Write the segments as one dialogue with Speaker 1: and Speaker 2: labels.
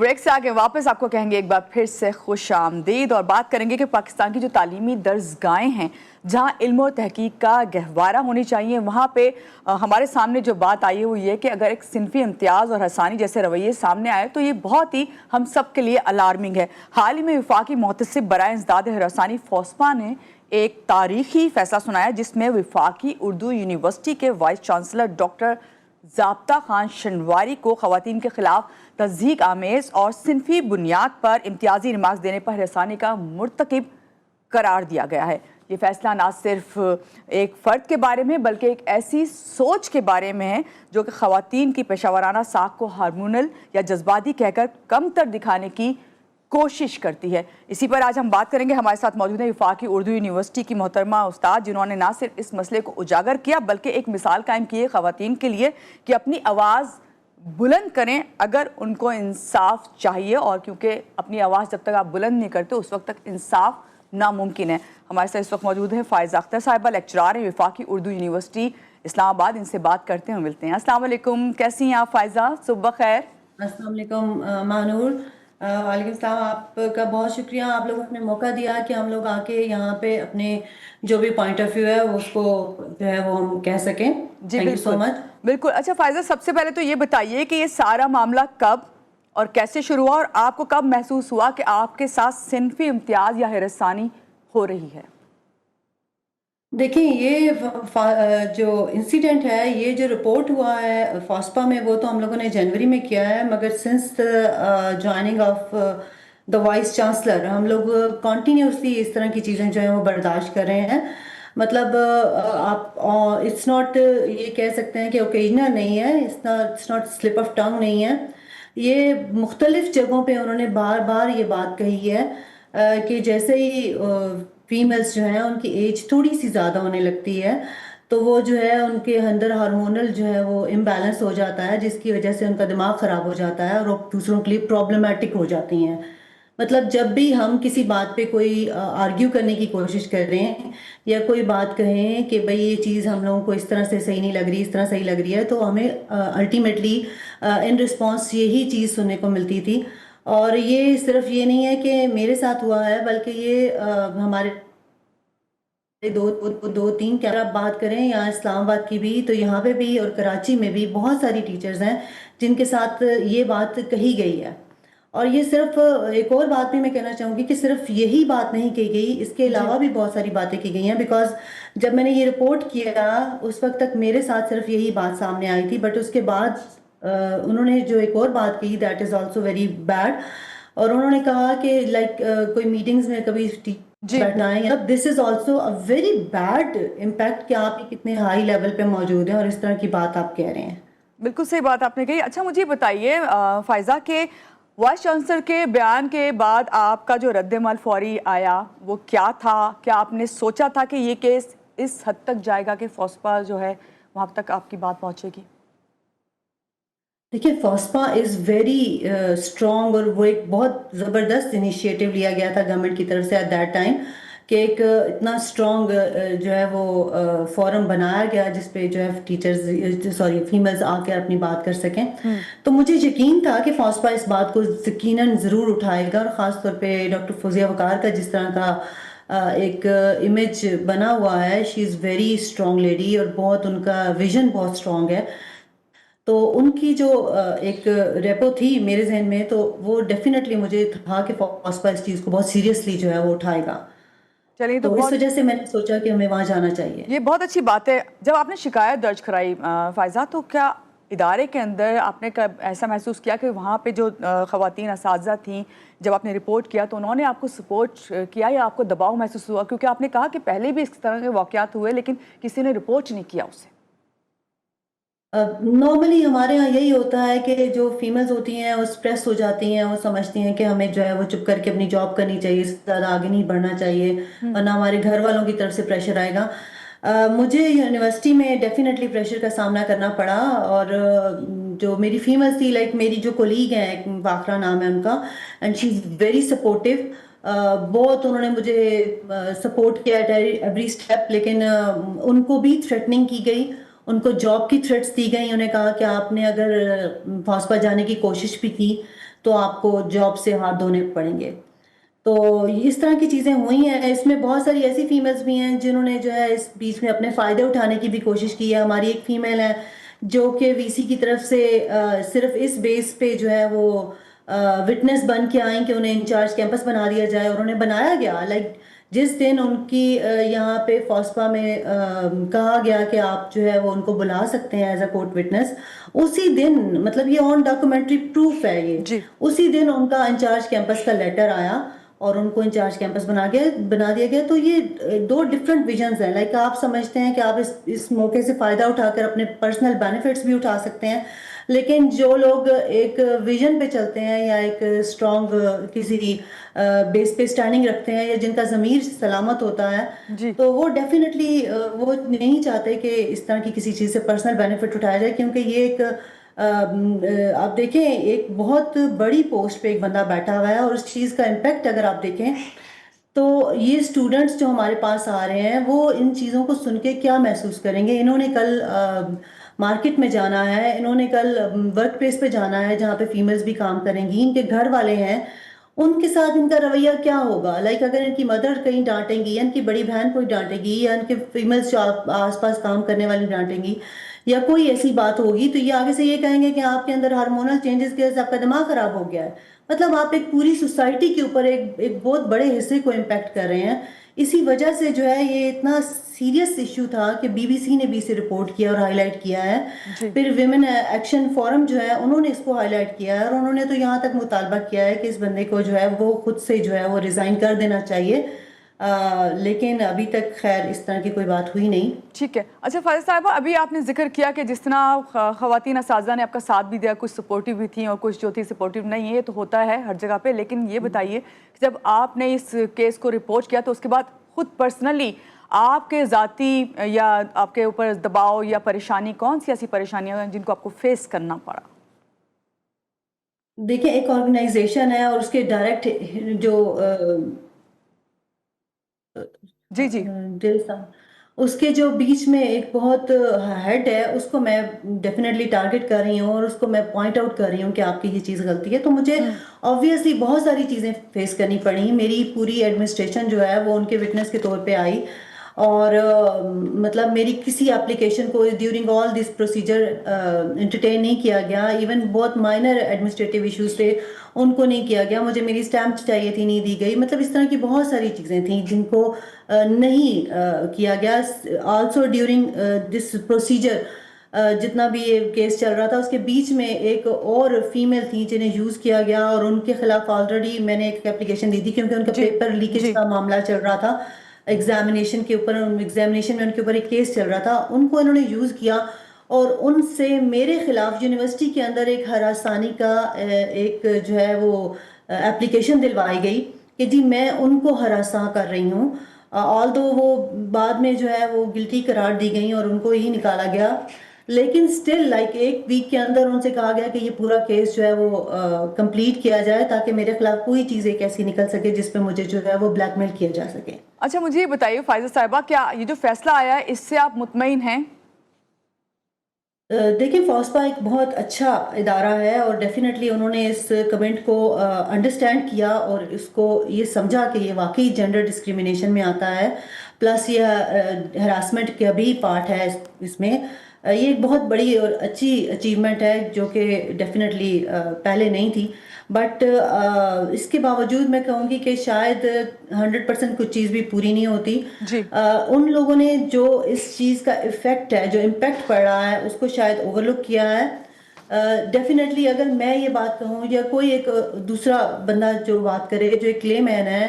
Speaker 1: Break سے آگے واپس آپ کو کہیں گے ایک بار پھر سے خوش آمدید، اور بات کریں گے کہ پاکستان کی جو تعلیمی درسگاہیں ہیں جہاں علم و تحقیق کا گہوارہ ہونی چاہیے، وہاں پہ ہمارے سامنے جو بات آئی ہے وہ یہ کہ اگر ایک صنفی امتیاز اور حسانی جیسے رویے سامنے آئے تو یہ بہت ہی ہم سب کے لیے الارمنگ ہے۔ حال ہی میں وفاقی محتسب برائے انسداد ہراسانی فوسپا نے ایک تاریخی فیصلہ سنایا جس میں وفاقی اردو یونیورسٹی کے وائس چانسلر ڈاکٹر ضابطہ خان شنواری کو خواتین کے خلاف تضحیک آمیز اور صنفی بنیاد پر امتیازی ریمارکس دینے پر ہراسانی کا مرتکب قرار دیا گیا ہے۔ یہ فیصلہ نہ صرف ایک فرد کے بارے میں بلکہ ایک ایسی سوچ کے بارے میں ہے جو کہ خواتین کی پیشہ ورانہ ساکھ کو ہارمونل یا جذباتی کہہ کر کم تر دکھانے کی کوشش کرتی ہے۔ اسی پر آج ہم بات کریں گے۔ ہمارے ساتھ موجود ہیں وفاقی اردو یونیورسٹی کی محترمہ استاد جنہوں نے نہ صرف اس مسئلے کو اجاگر کیا بلکہ ایک مثال قائم کی ہے خواتین کے لیے کہ اپنی آواز بلند کریں اگر ان کو انصاف چاہیے، اور کیونکہ اپنی آواز جب تک آپ بلند نہیں کرتے اس وقت تک انصاف ناممکن ہے۔ ہمارے ساتھ اس وقت موجود ہیں فائزہ اختر صاحبہ، لیکچرار ہیں وفاقی اردو یونیورسٹی اسلام آباد۔ ان سے بات کرتے ہیں، ملتے ہیں۔ السلام علیکم، کیسی ہیں آپ فائزہ؟ صبح خیر۔
Speaker 2: السلام علیکم مانور۔ وعلیکم السلام۔ آپ کا بہت شکریہ، آپ لوگوں نے موقع دیا کہ ہم لوگ آ کے یہاں پہ اپنے جو بھی پوائنٹ آف ویو ہے اس کو جو ہے وہ ہم کہہ سکیں۔
Speaker 1: جی بالکل بالکل۔ اچھا فائزہ، سب سے پہلے تو یہ بتائیے کہ یہ سارا معاملہ کب اور کیسے شروع ہوا، اور آپ کو کب محسوس ہوا کہ آپ کے ساتھ صنفی امتیاز یا ہراسانی ہو رہی ہے؟
Speaker 2: دیکھیں، یہ جو انسیڈنٹ ہے، یہ جو رپورٹ ہوا ہے فوسپا میں، وہ تو ہم لوگوں نے جنوری میں کیا ہے، مگر since joining of the vice chancellor ہم لوگ کنٹینیوسلی اس طرح کی چیزیں جو ہیں وہ برداشت کر رہے ہیں۔ مطلب آپ اٹس ناٹ، یہ کہہ سکتے ہیں کہ اوکیجنل نہیں ہے، it's not slip of tongue نہیں ہے، یہ مختلف جگہوں پہ انہوں نے بار بار یہ بات کہی ہے کہ جیسے ہی فیمیلز جو ہیں ان کی ایج تھوڑی سی زیادہ ہونے لگتی ہے تو وہ جو ہے ان کے اندر ہارمونل جو ہے وہ امبیلنس ہو جاتا ہے، جس کی وجہ سے ان کا دماغ خراب ہو جاتا ہے اور وہ دوسروں کے لیے پرابلمٹک ہو جاتی ہیں۔ مطلب جب بھی ہم کسی بات پہ کوئی آرگیو کرنے کی کوشش کر رہے ہیں یا کوئی بات کہیں کہ بھئی یہ چیز ہم لوگوں کو اس طرح سے صحیح نہیں لگ رہی، اس طرح صحیح لگ رہی ہے، تو ہمیں الٹیمیٹلی ان رسپانس یہی چیز سننے کو ملتی تھی۔ اور یہ صرف یہ نہیں ہے کہ میرے ساتھ ہوا ہے، بلکہ یہ ہمارے دو تین کیا بات کریں یا اسلام آباد کی بھی، تو یہاں پہ بھی اور کراچی میں بھی بہت ساری ٹیچرز ہیں جن کے ساتھ یہ بات کہی گئی ہے۔ اور یہ صرف ایک اور بات بھی میں کہنا چاہوں گی کہ صرف یہی بات نہیں کہی گئی، اس کے علاوہ بھی بہت ساری باتیں کی گئی ہیں، بیکاز جب میں نے یہ رپورٹ کیا اس وقت تک میرے ساتھ صرف یہی بات سامنے آئی تھی، بٹ اس کے بعد انہوں نے جو ایک اور بات کہی that is also very bad, اور انہوں نے کہا کہ لائک کوئی میٹنگز میں کبھی بیٹھنا ہے، this is also a very bad impact کہ آپ کتنے ہائی لیول پہ موجود ہیں اور اس طرح کی بات آپ کہہ رہے ہیں۔
Speaker 1: بالکل صحیح بات آپ نے کہی۔ اچھا مجھے بتائیے فائزہ کہ وائس چانسلر کے بیان کے بعد آپ کا جو رد عمل فوری آیا وہ کیا تھا؟ کیا آپ نے سوچا تھا کہ یہ کیس اس حد تک جائے گا کہ فوسپا جو ہے وہاں تک آپ کی بات پہنچے گی؟
Speaker 2: دیکھیے، فوسپا از ویری اسٹرانگ، اور وہ ایک بہت زبردست انیشیٹو لیا گیا تھا گورنمنٹ کی طرف سے ایٹ دیٹ ٹائم کہ ایک اتنا اسٹرانگ جو ہے وہ فورم بنایا گیا جس پہ جو ہے فیمیلز آ کے اپنی بات کر سکیں۔ تو مجھے یقین تھا کہ فوسپا اس بات کو یقیناً ضرور اٹھائے گا، اور خاص طور پہ ڈاکٹر فوزیہ وقار کا جس طرح کا ایک امیج بنا ہوا ہے، شی از ویری اسٹرانگ لیڈی، اور بہت ان کا ویژن بہت اسٹرانگ ہے، تو ان کی جو ایک ریپو تھی میرے ذہن میں، تو وہ ڈیفینیٹلی مجھے تھا کہ فوسپا اس چیز کو بہت سیریسلی جو ہے وہ اٹھائے گا۔
Speaker 1: چلیے
Speaker 2: تو اس وجہ سے میں نے سوچا کہ ہمیں وہاں جانا چاہیے۔
Speaker 1: یہ بہت اچھی بات ہے۔ جب آپ نے شکایت درج کرائی فائزہ، تو کیا ادارے کے اندر آپ نے ایسا محسوس کیا کہ وہاں پہ جو خواتین اساتذہ تھیں، جب آپ نے رپورٹ کیا تو انہوں نے آپ کو سپورٹ کیا یا آپ کو دباؤ محسوس ہوا؟ کیونکہ آپ نے کہا کہ پہلے بھی اس طرح کے واقعات ہوئے لیکن کسی نے رپورٹ نہیں کیا اسے۔
Speaker 2: نارملی ہمارے ہاں یہی ہوتا ہے کہ جو فیمیلز ہوتی ہیں وہ اسپریس ہو جاتی ہیں، وہ سمجھتی ہیں کہ ہمیں جو ہے وہ چپ کر کے اپنی جاب کرنی چاہیے، اس سے زیادہ آگے نہیں بڑھنا چاہیے، ورنہ ہمارے گھر والوں کی طرف سے پریشر آئے گا۔ مجھے یونیورسٹی میں ڈیفینیٹلی پریشر کا سامنا کرنا پڑا، اور جو میری فیمیلز تھی، لائک میری جو کولیگ ہیں، ایک واقعہ نام ہے ان کا، and she is very supportive, بہت انہوں نے مجھے سپورٹ کیا ایٹ ایوری اسٹیپ، لیکن ان کو بھی تھریٹننگ کی گئی، ان کو جاب کی تھریٹس دی گئی، انہیں کہا کہ آپ نے اگر فوسپا جانے کی کوشش بھی کی تو آپ کو جاب سے ہاتھ دھونے پڑیں گے. تو اس طرح کی چیزیں ہوئی ہیں. اس میں بہت ساری ایسی فیمیلز بھی ہیں جنہوں نے جو ہے اس بیچ میں اپنے فائدے اٹھانے کی بھی کوشش کی ہے. ہماری ایک فیمیل ہے جو کہ وی سی کی طرف سے صرف اس بیس پہ جو ہے وہ وٹنس بن کے آئیں کہ انہیں انچارج کیمپس بنا دیا جائے, اور انہیں بنایا گیا. لائک جس دن ان کی یہاں پہ فاسپا میں کہا گیا کہ آپ جو ہے وہ ان کو بلا سکتے ہیں ایز اے کورٹ وٹنس, اسی دن, مطلب یہ آن ڈاکومنٹری پروف ہے یہ,
Speaker 1: جی
Speaker 2: اسی دن ان کا انچارج کیمپس کا لیٹر آیا اور ان کو انچارج کیمپس بنا دیا گیا. تو یہ دو ڈفرنٹ ویژنز ہیں. لائک آپ سمجھتے ہیں کہ آپ اس موقع سے فائدہ اٹھا کر اپنے پرسنل بینیفٹس بھی اٹھا سکتے ہیں, لیکن جو لوگ ایک ویژن پہ چلتے ہیں یا ایک اسٹرانگ کسی بیس پہ اسٹینڈنگ رکھتے ہیں یا جن کا ضمیر سلامت ہوتا ہے,
Speaker 1: جی
Speaker 2: تو وہ ڈیفینیٹلی وہ نہیں چاہتے کہ اس طرح کی کسی چیز سے پرسنل بینیفٹ اٹھایا جائے. کیونکہ یہ ایک آپ دیکھیں ایک بہت بڑی پوسٹ پہ ایک بندہ بیٹھا ہوا ہے, اور اس چیز کا امپیکٹ اگر آپ دیکھیں تو یہ اسٹوڈنٹس جو ہمارے پاس آ رہے ہیں وہ ان چیزوں کو سن کے کیا محسوس کریں گے. انہوں نے کل مارکیٹ میں جانا ہے, انہوں نے کل ورک پلیس پہ جانا ہے جہاں پہ فیمیلز بھی کام کریں گی, ان کے گھر والے ہیں, ان کے ساتھ ان کا رویہ کیا ہوگا. لائک اگر ان کی مدر کہیں ڈانٹیں گی یا ان کی بڑی بہن کوئی ڈانٹے گی یا ان کے فیمیلز جو آس پاس کام کرنے والی ڈانٹیں گی یا کوئی ایسی بات ہوگی, تو یہ آگے سے یہ کہیں گے کہ آپ کے اندر ہارمونل چینجز کی وجہ سے آپ کا دماغ خراب ہو گیا ہے. مطلب آپ ایک پوری سوسائٹی کے اوپر ایک بہت بڑے حصے کو امپیکٹ کر رہے ہیں. اسی وجہ سے جو ہے یہ اتنا سیریس ایشو تھا کہ بی بی سی نے بھی اسے رپورٹ کیا اور ہائی لائٹ کیا ہے.
Speaker 1: جی
Speaker 2: پھر ویمن ایکشن فورم جو ہے انہوں نے اس کو ہائی لائٹ کیا ہے, اور انہوں نے تو یہاں تک مطالبہ کیا ہے کہ اس بندے کو جو ہے وہ خود سے جو ہے وہ ریزائن کر دینا چاہیے. لیکن ابھی تک خیر اس طرح کی کوئی بات ہوئی نہیں.
Speaker 1: ٹھیک ہے. اچھا فائزہ صاحبہ, ابھی آپ نے ذکر کیا کہ جس طرح خواتین اساتذہ نے آپ کا ساتھ بھی دیا, کچھ سپورٹیو بھی تھیں اور کچھ جو تھی سپورٹیو نہیں ہے, یہ تو ہوتا ہے ہر جگہ پہ. لیکن یہ بتائیے کہ جب آپ نے اس کیس کو رپورٹ کیا تو اس کے بعد خود پرسنلی آپ کے ذاتی یا آپ کے اوپر دباؤ یا پریشانی, کون سی ایسی پریشانیاں ہیں جن کو آپ کو فیس کرنا پڑا؟
Speaker 2: دیکھیں ایک آرگنائزیشن ہے اور اس کے ڈائریکٹ جو
Speaker 1: جی جی
Speaker 2: اس کے جو بیچ میں ایک بہت ہیڈ ہے, اس کو میں ڈیفینیٹلی ٹارگٹ کر رہی ہوں اور اس کو میں پوائنٹ آؤٹ کر رہی ہوں کہ آپ کی یہ چیز غلطی ہے. تو مجھے آبویسلی بہت ساری چیزیں فیس کرنی پڑی. میری پوری ایڈمنسٹریشن جو ہے وہ ان کے وٹنس کے طور پہ آئی, اور مطلب میری کسی اپلیکیشن کو during all this procedure entertain نہیں کیا گیا. ایون بہت مائنر ایڈمنسٹریٹو ایشوز تھے ان کو نہیں کیا گیا. مجھے میری اسٹیمپ چاہیے تھی, نہیں دی گئی. مطلب اس طرح کی بہت ساری چیزیں تھیں جن کو نہیں کیا گیا. آلسو ڈیورنگ دس پروسیجر جتنا بھی یہ کیس چل رہا تھا اس کے بیچ میں ایک اور فیمیل تھی جنہیں یوز کیا گیا, اور ان کے خلاف آلریڈی میں نے ایک اپلیکیشن دی تھی کیونکہ ان کا
Speaker 1: جی
Speaker 2: پیپر لیکیج کا معاملہ چل رہا تھا. ایگزامینیشن کے اوپر, ایگزامینیشن میں ان کے اوپر ایک کیس چل رہا تھا, ان کو انہوں نے یوز کیا اور ان سے میرے خلاف یونیورسٹی کے اندر ایک ہراسانی کا ایک جو ہے وہ اپلیکیشن دلوائی گئی کہ جی میں ان کو ہراساں کر رہی ہوں. آل دو وہ بعد میں جو ہے وہ گلٹی قرار دی گئیں اور ان کو ہی نکالا گیا, لیکن سٹل لائک ایک ویک کے اندر ان سے کہا گیا کہ یہ پورا کیس جو ہے وہ کمپلیٹ کیا جائے تاکہ میرے خلاف کوئی چیز ایک ایسی نکل سکے جس پہ مجھے جو ہے وہ بلیک میل کیا جا سکے.
Speaker 1: اچھا مجھے یہ بتائیے فائزہ صاحبہ, کیا یہ جو فیصلہ آیا ہے اس سے آپ مطمئن ہیں؟
Speaker 2: دیکھیں فاسپا ایک بہت اچھا ادارہ ہے اور ڈیفینیٹلی انہوں نے اس کمنٹ کو انڈرسٹینڈ کیا اور اس کو یہ سمجھا کہ یہ واقعی جینڈر ڈسکریمنیشن میں آتا ہے, پلس یہ ہراسمنٹ کا بھی پارٹ ہے اس میں. یہ ایک بہت بڑی اور اچھی اچیومنٹ ہے جو کہ ڈیفینیٹلی پہلے نہیں تھی. بٹ اس کے باوجود میں کہوں گی کہ شاید 100% کچھ چیز بھی پوری نہیں ہوتی.
Speaker 1: جی
Speaker 2: ان لوگوں نے جو اس چیز کا افیکٹ ہے, جو امپیکٹ پڑ رہا ہے, اس کو شاید اوور لک کیا ہے. ڈیفینیٹلی اگر میں یہ بات کہوں یا کوئی ایک دوسرا بندہ جو بات کرے, جو ایک کلے مین ہے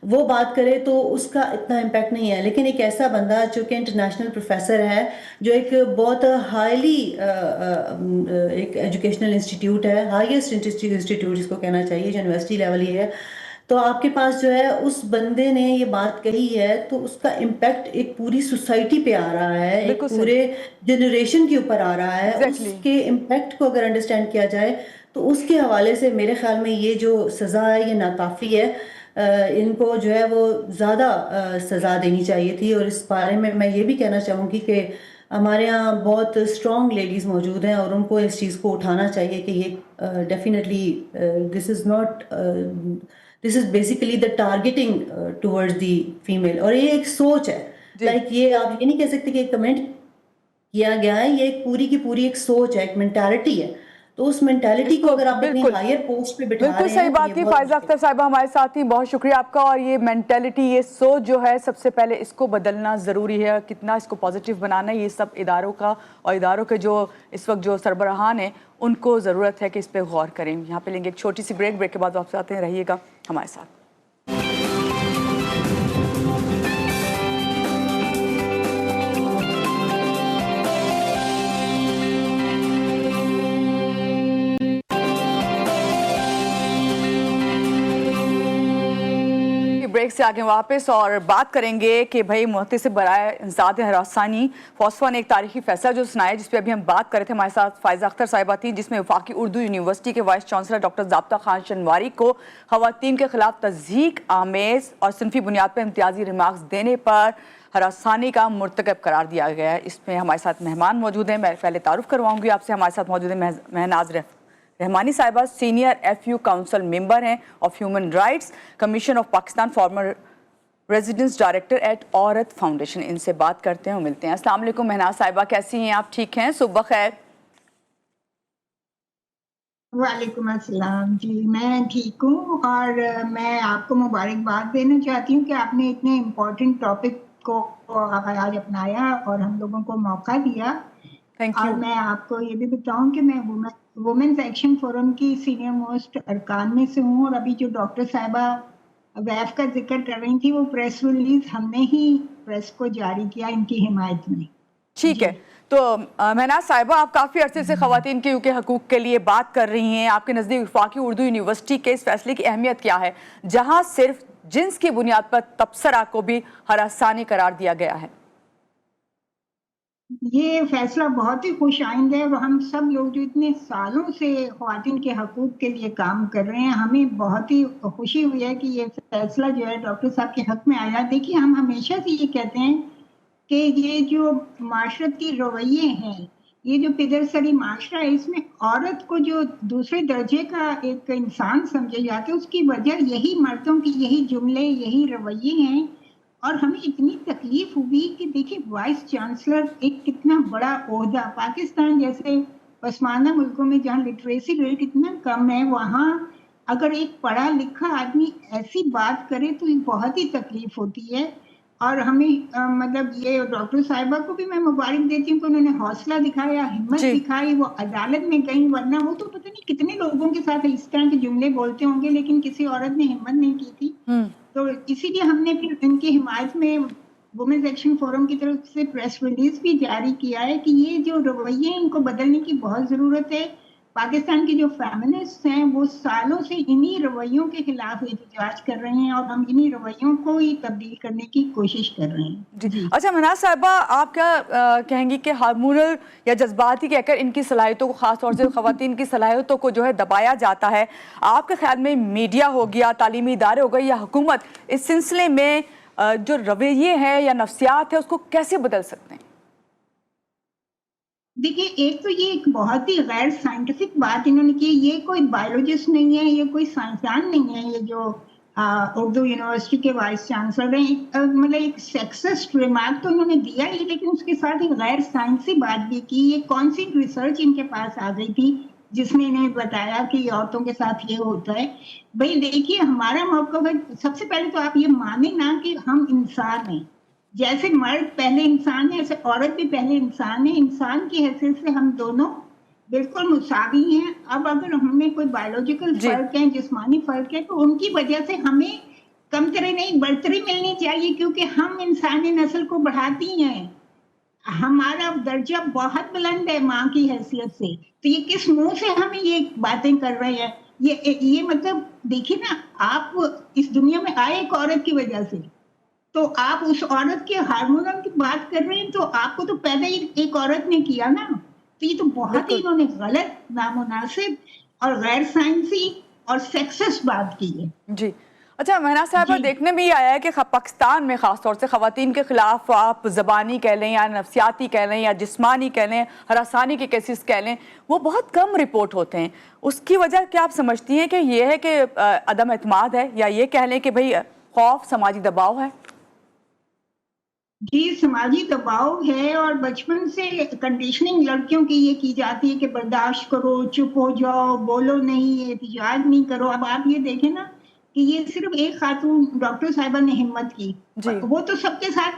Speaker 2: وہ بات کرے, تو اس کا اتنا امپیکٹ نہیں ہے. لیکن ایک ایسا بندہ جو کہ انٹرنیشنل پروفیسر ہے, جو ایک بہت ہائیلی ایک ایجوکیشنل انسٹیٹیوٹ ہے, ہائیسٹ انسٹیٹیوٹ اس کو کہنا چاہیے, جو یونیورسٹی لیول ہی ہے, تو آپ کے پاس جو ہے اس بندے نے یہ بات کہی ہے تو اس کا امپیکٹ ایک پوری سوسائٹی پہ آ رہا ہے, ایک
Speaker 1: بالکل صحیح,
Speaker 2: پورے جنریشن کے اوپر آ رہا ہے. اس
Speaker 1: ایگزیکٹلی.
Speaker 2: کے امپیکٹ کو اگر انڈرسٹینڈ کیا جائے تو اس کے حوالے سے میرے خیال میں یہ جو سزا ہے یہ ناکافی ہے. ان کو جو ہے وہ زیادہ سزا دینی چاہیے تھی. اور اس بارے میں یہ بھی کہنا چاہوں گی کہ ہمارے یہاں بہت اسٹرانگ لیڈیز موجود ہیں اور ان کو اس چیز کو اٹھانا چاہیے کہ یہ definitely this is basically the targeting towards the female, اور یہ ایک سوچ ہے. لائک یہ آپ یہ نہیں کہہ سکتے کہ کمنٹ کیا گیا ہے، یہ ایک پوری کی پوری ایک سوچ ہے، ایک مینٹالٹی ہے. تو اس مینٹالٹی کو اگر آپ اپنی ہائر پوسٹ پہ بٹھا رہے ہیں،
Speaker 1: بالکل صحیح بات کی فائزہ اختر صاحبہ ہمارے ساتھ تھی، بہت شکریہ آپ کا. اور یہ مینٹلٹی، یہ سوچ جو ہے سب سے پہلے اس کو بدلنا ضروری ہے. کتنا اس کو پازیٹیو بنانا ہے، یہ سب اداروں کا اور اداروں کے جو اس وقت جو سربراہان ہیں ان کو ضرورت ہے کہ اس پہ غور کریں. یہاں پہ لیں گے ایک چھوٹی سی بریک کے بعد واپس آتے ہیں، رہیے گا ہمارے ساتھ. بریک سے آگے واپس اور بات کریں گے کہ بھائی محتسب برائے انسداد ہراسانی فاسفا نے ایک تاریخی فیصلہ جو سنایا، جس پہ ابھی ہم بات کر رہے تھے. ہمارے ساتھ فائزہ اختر صاحبہ تھی، جس میں وفاقی اردو یونیورسٹی کے وائس چانسلر ڈاکٹر ضابطہ خان شنواری کو خواتین کے خلاف تضحیک آمیز اور صنفی بنیاد پر امتیازی ریمارکس دینے پر ہراسانی کا مرتکب قرار دیا گیا ہے. اس میں ہمارے ساتھ مہمان موجود ہیں. میں پہلے تعارف کرواؤں گی آپ سے. ہمارے ساتھ موجود ہیں مہناز رحمانی صاحبہ، senior F U council member ہیں of Human Rights Commission of Pakistan, former residence director at Aurat Foundation. ان سے بات کرتے ہیں اور ملتے ہیں. السلام علیکم مہناز صاحبہ، کیسی ہیں آپ؟ ٹھیک ہیں؟ صبح خیر.
Speaker 3: وعلیکم السلام. جی میں ٹھیک ہوں، اور میں آپ کو مبارکباد دینا چاہتی ہوں کہ آپ نے اتنے امپورٹنٹ ٹاپک کو آج اپنایا اور ہم لوگوں کو موقع دیا. اور میں آپ کو یہ بھی بتاؤں کہ میں وومنز ایکشن فورم کی سینئر موسٹ ارکان میں سے ہوں، اور ابھی جو ڈاکٹر صاحبہ ویف کا ذکر کر رہی تھی وہ پریس ریلیز ہم نے ہی پریس کو جاری کیا ان کی حمایت میں.
Speaker 1: ٹھیک ہے. تو مہناز صاحبہ، آپ کافی عرصے سے خواتین کے حقوق کے لیے بات کر رہی ہیں. آپ کے نزدیک وفاقی اردو یونیورسٹی کے اس فیصلے کی اہمیت کیا ہے، جہاں صرف جنس کی بنیاد پر تبصرہ کو بھی ہراسانی قرار دیا گیا ہے؟
Speaker 3: یہ فیصلہ بہت ہی خوش آئند ہے، اور ہم سب لوگ جو اتنے سالوں سے خواتین کے حقوق کے لیے کام کر رہے ہیں، ہمیں بہت ہی خوشی ہوئی ہے کہ یہ فیصلہ جو ہے ڈاکٹر صاحب کے حق میں آیا. دیکھیے، ہم ہمیشہ سے یہ کہتے ہیں کہ یہ جو معاشرتی رویے ہیں، یہ جو پدرسری معاشرہ ہے، اس میں عورت کو جو دوسرے درجے کا ایک انسان سمجھے جاتے ہیں، اس کی وجہ یہی مردوں کی یہی جملے، یہی رویے ہیں. اور ہمیں اتنی تکلیف ہوئی کہ دیکھیں وائس چانسلر ایک کتنا بڑا عہدہ، پاکستان جیسے پسماندہ ملکوں میں جہاں لٹریسی ریٹ اتنا کم ہے، وہاں اگر ایک پڑھا لکھا آدمی ایسی بات کرے تو یہ بہت ہی تکلیف ہوتی ہے. اور ہمیں مطلب یہ ڈاکٹر صاحبہ کو بھی میں مبارک دیتی ہوں کہ انہوں نے حوصلہ دکھایا، ہمت دکھائی، وہ عدالت میں گئیں. ورنہ وہ تو پتہ نہیں کتنے لوگوں کے ساتھ اس طرح کے جملے بولتے ہوں گے، لیکن کسی عورت نے ہمت نہیں کی تھی. تو اسی لیے ہم نے پھر ان کی حمایت میں وومنز ایکشن فورم کی طرف سے پریس ریلیز بھی جاری کیا ہے کہ یہ جو رویے ہیں ان کو بدلنے کی بہت ضرورت ہے. پاکستان کی جو فیمنسٹ ہیں وہ سالوں سے انہی رویوں کے خلاف احتجاج کر رہے ہیں، اور ہم انہی رویوں کو ہی تبدیل کرنے کی کوشش کر رہے ہیں.
Speaker 1: جی اچھا مہناز صاحبہ، آپ کیا کہیں گی کہ ہارمونل یا جذباتی کہہ کر ان کی صلاحیتوں کو، خاص طور سے خواتین کی صلاحیتوں کو جو ہے دبایا جاتا ہے، آپ کے خیال میں میڈیا ہو گیا، تعلیمی ادارے ہو گئے یا حکومت اس سلسلے میں جو رویے ہیں یا نفسیات ہے اس کو کیسے بدل سکتے ہیں؟
Speaker 3: دیکھیے، ایک تو یہ ایک بہت ہی غیر سائنٹیفک بات انہوں نے کی. یہ کوئی بایولوجسٹ نہیں ہے، یہ کوئی سائنسدان نہیں ہے. یہ جو اردو یونیورسٹی کے وائس چانسلر ہیں، مطلب ایک سیکسسٹ ریمارک تو انہوں نے دیا ہی، لیکن اس کے ساتھ ایک غیر سائنسی بات بھی کی. یہ کون سی ریسرچ ان کے پاس آ گئی تھی جس نے انہیں بتایا کہ عورتوں کے ساتھ یہ ہوتا ہے؟ بھائی دیکھیے، ہمارا موقف ہے، سب سے پہلے تو آپ یہ مانیں نا کہ ہم انسان ہیں. جیسے مرد پہلے انسان ہے، ایسے عورت بھی پہلے انسان ہے. انسان کی حیثیت سے ہم دونوں بالکل مساوی ہیں. اب اگر ہم میں کوئی بایولوجیکل فرق ہے، جسمانی فرق ہے، تو ان کی وجہ سے ہمیں کمتری نہیں برتری ملنی چاہیے، کیونکہ ہم انسانی نسل کو بڑھاتی ہیں. ہمارا درجہ بہت بلند ہے ماں کی حیثیت سے. تو یہ کس منہ سے ہمیں یہ باتیں کر رہے ہیں؟ یہ مطلب دیکھیے نا، آپ اس دنیا میں آئے ایک عورت کی وجہ سے، تو آپ اس عورت کے ہارمونوں کی بات کر رہے ہیں، تو آپ کو تو پیدا ایک عورت نے کیا نا. تو یہ تو بہت ہی انہوں نے غلط، نامناسب اور غیر سائنسی اور سیکسسٹ بات کی ہے.
Speaker 1: جی اچھا مہناز صاحبہ، دیکھنے میں یہ آیا ہے کہ پاکستان میں خاص طور سے خواتین کے خلاف آپ زبانی کہہ لیں یا نفسیاتی کہہ لیں یا جسمانی کہہ لیں، ہراسانی کے کیسز کہہ لیں، وہ بہت کم رپورٹ ہوتے ہیں. اس کی وجہ کیا آپ سمجھتی ہیں کہ یہ ہے کہ عدم اعتماد ہے، یا یہ کہہ لیں کہ بھئی خوف، سماجی دباؤ ہے؟
Speaker 3: جی، سماجی دباؤ ہے، اور بچپن سے کنڈیشننگ لڑکیوں کی یہ کی جاتی ہے کہ برداشت کرو، چپ ہو جاؤ، بولو نہیں، احتجاج نہیں کرو. اب آپ یہ دیکھیں نا کہ یہ صرف ایک خاتون ڈاکٹر صاحبہ نے ہمت کی،
Speaker 1: جی
Speaker 3: وہ تو سب کے ساتھ.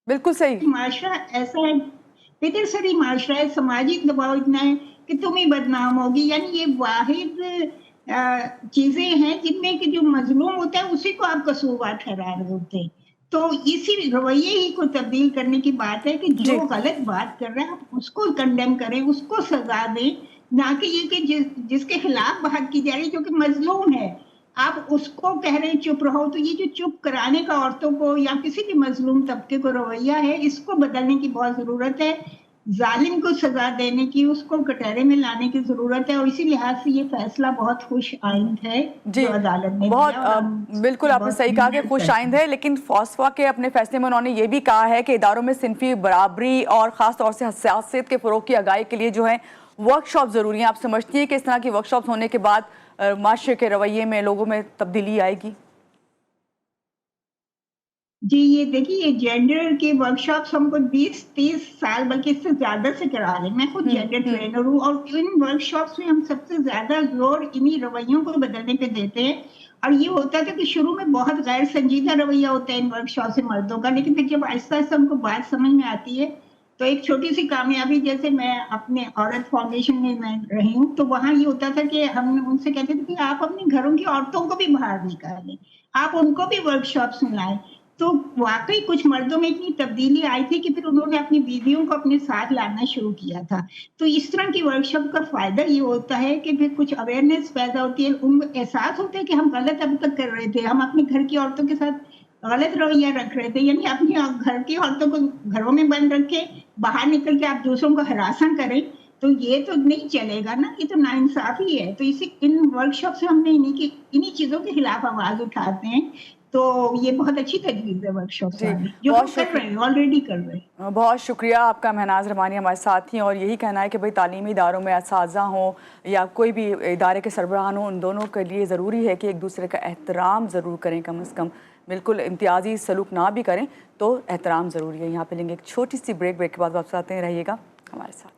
Speaker 1: بالکل صحیح.
Speaker 3: معاشرہ ایسا ہے، فطر سری معاشرہ ہے، سماجی دباؤ اتنا ہے کہ تم ہی بدنام ہوگی. یعنی یہ واحد چیزیں ہیں جن میں کہ جو مظلوم ہوتا ہے اسی کو آپ قصوروار ٹھہرا رہے ہوتے ہیں. تو اسی رویے ہی کو تبدیل کرنے کی بات ہے کہ جو
Speaker 1: جی
Speaker 3: غلط بات کر رہے ہیں آپ اس کو کنڈیم کریں، اس کو سزا دیں، نہ کہ یہ کہ جس کے خلاف بات کی جا رہی جو کہ مظلوم ہے آپ اس کو کہہ رہے ہیں چپ رہو. تو یہ جو چپ کرانے کا عورتوں کو یا کسی بھی مظلوم طبقے کو رویہ ہے، اس کو بدلنے کی بہت ضرورت ہے. ظالم کو سزا دینے کی، اس کو کٹہرے میں لانے کی ضرورت ہے. اور اسی لحاظ سے یہ فیصلہ بہت خوش آئند ہے
Speaker 1: جی،
Speaker 3: جو عدالت نے
Speaker 1: بہت
Speaker 3: دیا، اور ہم
Speaker 1: بالکل آپ نے
Speaker 3: بہت
Speaker 1: صحیح کہا کہ خوش آئند ہے. لیکن فاسفا کے اپنے فیصلے میں انہوں نے یہ بھی کہا ہے کہ اداروں میں صنفی برابری اور خاص طور سے حساسیت کے فروغ کی آگاہی کے لیے جو ہے ورک شاپ ضروری ہیں. آپ سمجھتی ہیں کہ اس طرح کی ورک شاپس ہونے کے بعد معاشرے کے رویے میں لوگوں میں تبدیلی آئے گی؟
Speaker 3: جی، یہ دیکھیے، یہ جینڈر کے ورک شاپس ہم کو 20-30 سال بلکہ اس سے زیادہ سے کرا رہے ہیں. میں خود جینڈر ٹرینر ہوں، اور ان ورک شاپس میں ہم سب سے زیادہ زور انہی رویوں کو بدلنے پہ دیتے ہیں. اور یہ ہوتا تھا کہ شروع میں بہت غیر سنجیدہ رویہ ہوتا ہے ان ورک شاپ سے مردوں کا، لیکن پھر جب آہستہ آہستہ ہم کو بات سمجھ میں آتی ہے تو ایک چھوٹی سی کامیابی، جیسے میں اپنے عورت فاؤنڈیشن میں رہی ہوں تو وہاں یہ ہوتا تھا کہ ہم ان سے کہتے تھے کہ آپ اپنے گھروں کی عورتوں کو بھی باہر نکالیں، آپ ان کو بھی ورک شاپ سنائیں. تو واقعی کچھ مردوں میں اتنی تبدیلی آئی تھی کہ پھر انہوں نے اپنی بیویوں کو اپنے ساتھ لانا شروع کیا تھا. تو اس طرح کی ورکشاپ کا فائدہ یہ ہوتا ہے کہ پھر کچھ اویئرنیس پیدا ہوتی ہے، ان کو احساس ہوتا ہے کہ ہم غلط اب تک کر رہے تھے، ہم اپنے گھر کی عورتوں کے ساتھ غلط رویہ رکھ رہے تھے. یعنی اپنی گھر کی عورتوں کو گھروں میں بند رکھے، باہر نکل کے آپ دوسروں کو ہراساں کریں، تو یہ تو نہیں چلے گا نا، یہ تو ناانصافی ہے. تو اسی ان ورک شاپ سے ہم نے انہی چیزوں کے خلاف آواز اٹھاتے ہیں. تو یہ بہت اچھی تجویز ہے ورک شاپس
Speaker 1: جی
Speaker 3: والی، جو
Speaker 1: بہت
Speaker 3: ہم کر رہے ہیں، آلریڈی کر رہے ہیں.
Speaker 1: بہت شکریہ آپ کا مہناز رحمانی ہمارے ساتھ ہیں. اور یہی کہنا ہے کہ بھئی تعلیمی اداروں میں اساتذہ ہوں یا کوئی بھی ادارے کے سربراہان ہوں، ان دونوں کے لیے ضروری ہے کہ ایک دوسرے کا احترام ضرور کریں، کم از کم بالکل امتیازی سلوک نہ بھی کریں تو احترام ضروری ہے. یہاں پہ لیں گے ایک چھوٹی سی بریک کے بعد واپس آتے ہیں، رہیے گا ہمارے ساتھ.